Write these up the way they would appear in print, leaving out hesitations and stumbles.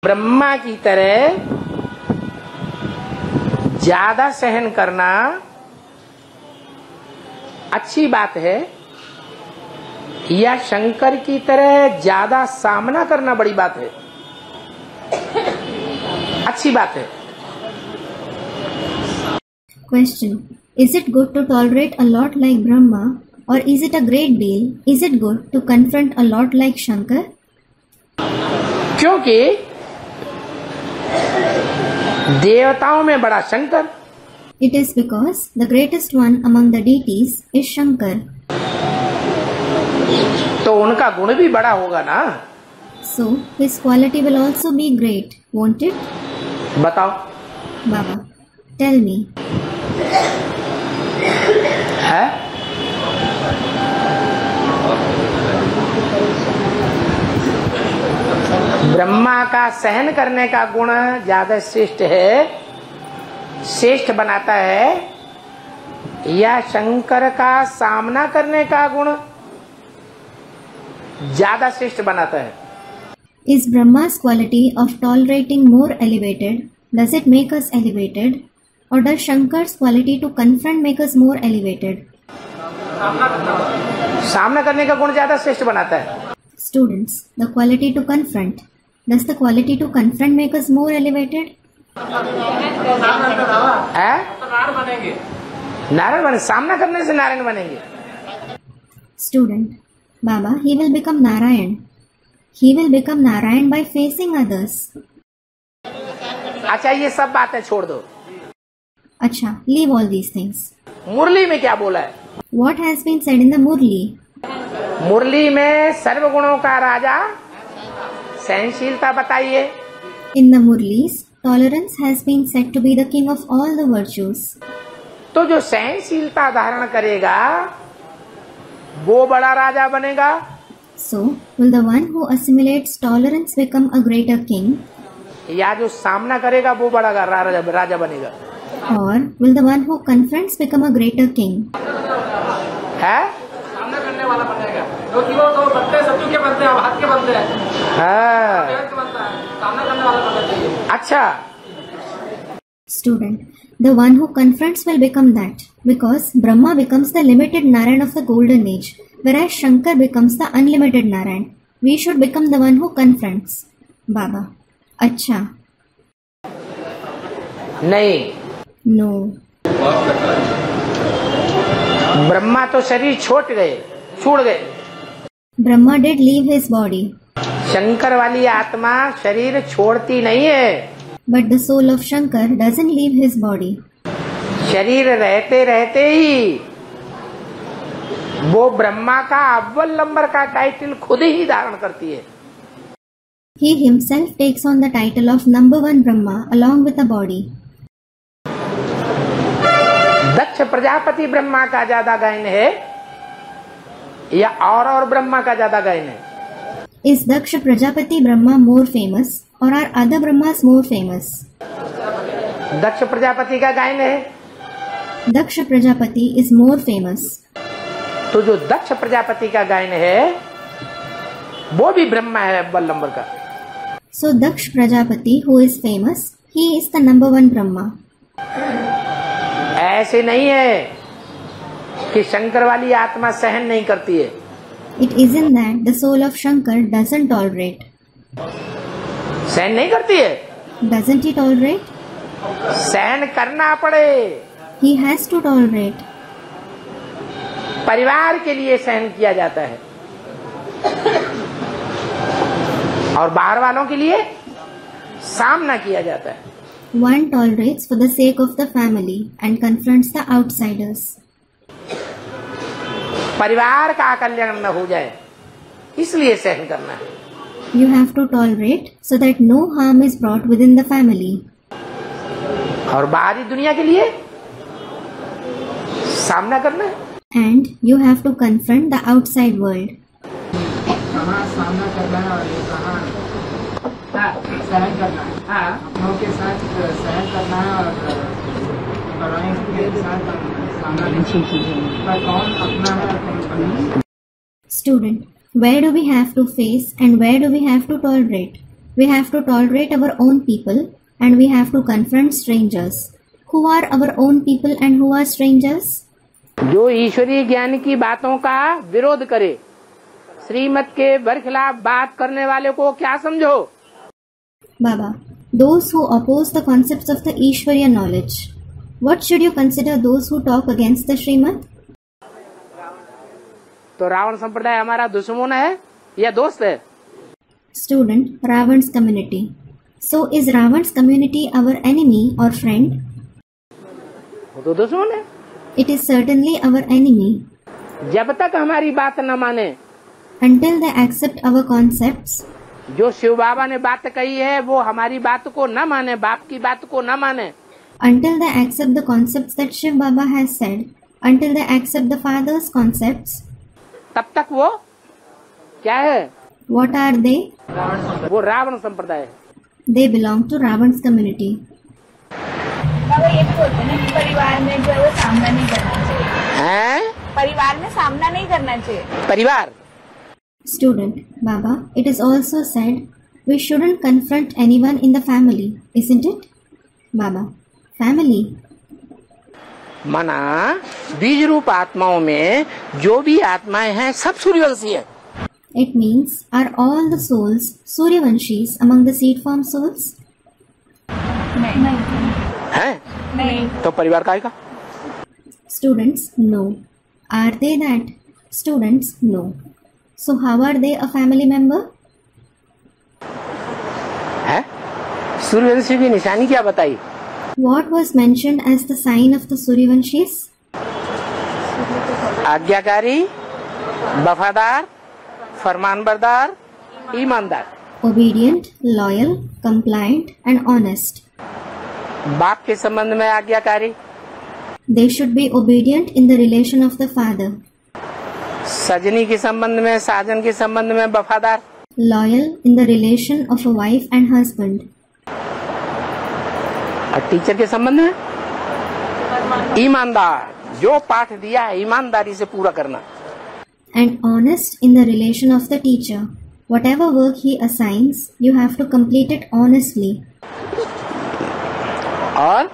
ब्रह्मा की तरह ज्यादा सहन करना अच्छी बात है या शंकर की तरह ज्यादा सामना करना बड़ी बात है? अच्छी बात है। Question: Is it good to tolerate a lot like Brahma, or is it a great deal? Is it good to confront a lot like Shankar? क्योंकि देवताओं में बड़ा Shankar. It is because the greatest one among the deities is Shankar. तो उनका गुण भी बड़ा होगा ना? So his quality will also be great, won't it? बताओ। Baba, tell me. है? ब्रह्मा का सहन करने का गुण ज्यादा श्रेष्ठ है, श्रेष्ठ बनाता है, या शंकर का सामना करने का गुण ज्यादा श्रेष्ठ बनाता है? Is Brahma's quality of tolerating more elevated? Does it make us elevated? Or does Shankar's quality to confront make us more elevated? सामना करने का गुण ज्यादा श्रेष्ठ बनाता है। Students, the quality to confront. Does the quality to confront make us more elevated? है? नारायण बने, सामना करने से नारायण बनेंगे। Student, Baba, he will become Narayan. He will become Narayan by facing others. अच्छा, ये सब बातें छोड़ दो। अच्छा, leave all these things. मुरली में क्या बोला है? What has been said in the Murli? मुरली में सर्वगुणों का राजा सहनशीलता बताइए। In the Murlis, tolerance has been said to be the king of all the virtues. तो जो सहनशीलता धारण करेगा वो बड़ा राजा बनेगा। So, will the one who assimilates tolerance become a greater king? या जो सामना करेगा वो बड़ा राजा बनेगा? Or will the one who confronts become a greater king? है? सामना करने वाला बनेगा, क्योंकि वो तो बनते हैं, सत्तू के बनते हैं, हाथ के बनते हैं। हाँ। सामना करने वाला बनना चाहिए। अच्छा। Student, the one who confronts will become that, because Brahma becomes the limited Narayan of the golden age, whereas Shankar becomes the unlimited Narayan. We should become the one who confronts. Baba, अच्छा। नहीं। No. Brahma तो शरीर छोड़ गए। Brahma did leave his body. Shankar वाली आत्मा शरीर छोड़ती नहीं है। But the soul of Shankar doesn't leave his body. शरीर रहते रहते ही वो ब्रह्मा का अव्वल नंबर का टाइटल खुद ही धारण करती है। He himself takes on the title of number one Brahma along with the body. दक्ष प्रजापति ब्रह्मा का ज्यादा गायन है या और ब्रह्मा का ज्यादा गायन है? Is Daksha Prajapati Brahma more famous or are other Brahmas more famous? दक्ष प्रजापति का गायन है। Daksha Prajapati is more famous. तो जो दक्ष प्रजापति का गायन है वो भी ब्रह्मा है अव्वल नंबर का। So Daksh Prajapati, who is famous, he is the number one Brahma. ऐसे नहीं है कि शंकर वाली आत्मा सहन नहीं करती है। It isn't that the soul of Shankar doesn't tolerate. सहन नहीं करती है? Doesn't he tolerate? सहन करना पड़े। He has to tolerate. परिवार के लिए सहन किया जाता है और बाहर वालों के लिए सामना किया जाता है। One tolerates for the sake of the family and confronts the outsiders. परिवार का कल्याण न हो जाए इसलिए सहन करना है। You have to tolerate so that no harm is brought within the family. और बाहरी दुनिया के लिए सामना करना है। And you have to confront the outside world. कहाँ सामना करना है और कहाँ सहन करना है। अपनों के साथ सहन करना है और परायों के साथ सामना नहीं। कौन अपना है और कौन परना है? Student, where do we have to face and where do we have to tolerate? We have to tolerate our own people and we have to confront strangers. Who are our own people and who are strangers? जो ईश्वरीय ज्ञान की बातों का विरोध करे, श्रीमत के बरखिलाफ बात करने वाले को क्या समझो? Baba, those who oppose the concepts of the Ishvariya knowledge. What should you consider those who talk against the Srimad? तो रावण संप्रदाय हमारा दुश्मन है या दोस्त है? Student, Ravan's community. So is Ravan's community our enemy or friend? वो तो दुश्मन है। It is certainly our enemy. जब तक हमारी बात न माने, Until they accept our concepts, जो शिव बाबा ने बात कही है वो हमारी बात को न माने, बाप की बात को न माने, until they accept the concepts that Shiv Baba has said, until they accept the Father's concepts, तब तक वो क्या है? what are they? वो रावण संप्रदाय है। They belong to Ravan's community. बाबा ये भी बोलते हैं ना कि परिवार में जो है वो सामना नहीं करना चाहिए। हैं? परिवार में सामना नहीं करना चाहिए। परिवार Student, Baba, it is also said we shouldn't confront anyone in the family, isn't it? Baba, family. मना बीज रूप आत्माओं में जो भी आत्माएं हैं सब सूर्यवंशी है। It means, are all the souls Suryavanshis among the seed form souls? हैं? नहीं। तो परिवार का आएगा? Students, no. Are they that? Students, no. So how are they a family member? है? सूर्यवंशी की निशानी क्या बताई? What was mentioned as the sign of the Suryavanshis? आज्ञाकारी, वफादार, फरमानबरदार, ईमानदार। Obedient, loyal, compliant and honest. बाप के संबंध में आज्ञाकारी, They should be obedient in the relation of the father, सजनी के संबंध में, साजन के संबंध में वफादार, loyal in the relation of a wife and husband, और टीचर के संबंध में ईमानदार, जो पाठ दिया है ईमानदारी से पूरा करना। and honest in the relation of the teacher. Whatever work he assigns, you have to complete it honestly. और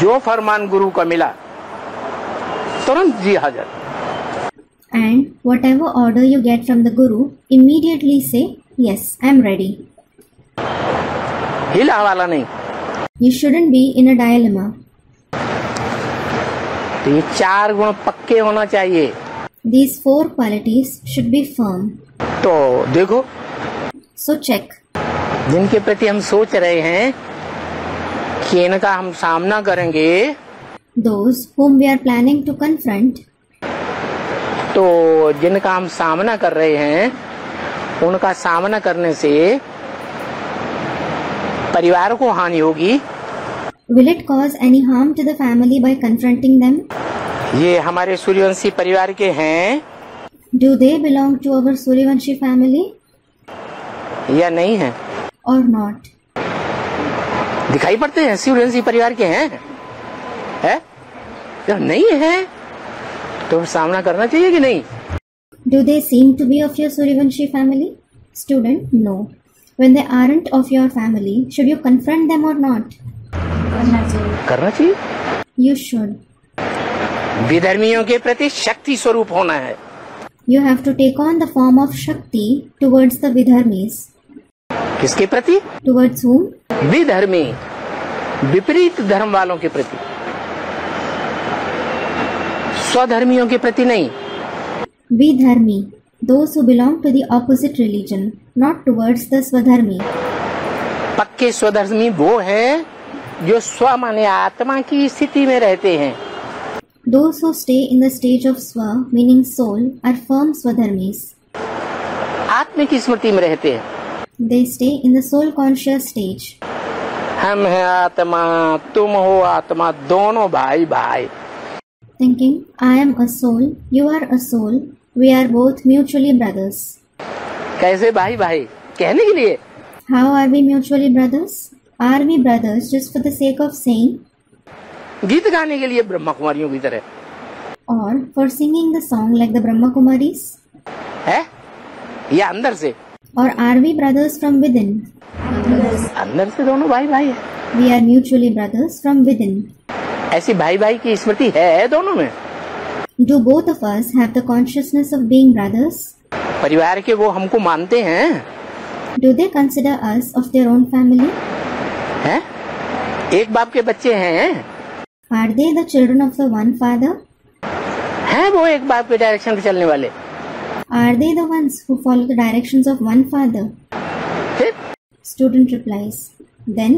जो फरमान गुरु का मिला तुरंत जी हाजिर। And whatever order you get from the Guru, immediately say, yes, I am ready. हिला वाला नहीं। You shouldn't be in a dilemma. तो ये चार गुण पक्के होना चाहिए। These 4 qualities should be firm. तो देखो, So check. जिनके प्रति हम सोच रहे हैं कि इनका हम सामना करेंगे, Those whom we are planning to confront, तो जिनका हम सामना कर रहे हैं उनका सामना करने से परिवार को हानि होगी। will it cause any harm to the family by confronting them? ये हमारे सूर्यवंशी परिवार के हैं Do they belong to our Suryavanshi family या नहीं है? or not? दिखाई पड़ते हैं सूर्यवंशी परिवार के हैं, है? जब नहीं है तो सामना करना चाहिए कि नहीं? Do they seem to be of your Suryavanshi family? Student, no. When they aren't of your family, should you confront them or not? करना चाहिए। You should. विधर्मियों के प्रति शक्ति स्वरूप होना है। You have to take on the form of Shakti towards the Vidharmis. किसके प्रति? Towards whom? विधर्मी, विपरीत धर्म वालों के प्रति, स्वधर्मियों के प्रति नहीं। Vidharmi, those who belong to the opposite religion, not towards the Swadharmi. पक्के स्वधर्मी वो हैं जो स्व माने आत्मा की स्थिति में रहते हैं। Those who stay in the stage of Swa, meaning soul, are firm Swadharmis. आत्मा की स्मृति में रहते हैं। They stay in the soul conscious stage. हम हैं आत्मा, तुम हो आत्मा, दोनों भाई भाई। Thinking, I am a soul, you are a soul, we are both mutually brothers. कैसे भाई भाई कहने के लिए? How are we mutually brothers? Are we brothers just for the sake of saying? गीत गाने के लिए ब्रह्मा कुमारियों की तरह Or for singing the song like the Brahma Kumaris? है या अंदर से? Or are we brothers from within? अंदर से दोनों भाई भाई है। We are mutually brothers from within. ऐसी भाई भाई की स्मृति है दोनों में। Do both of us have the consciousness of being brothers? परिवार के वो हमको मानते हैं? Do they consider us of their own family? हैं? एक बाप के बच्चे हैं? Are they the children of the one father? हैं वो एक बाप के डायरेक्शन पे चलने वाले? Are they the ones who follow the directions of one father? फिर Student replies, then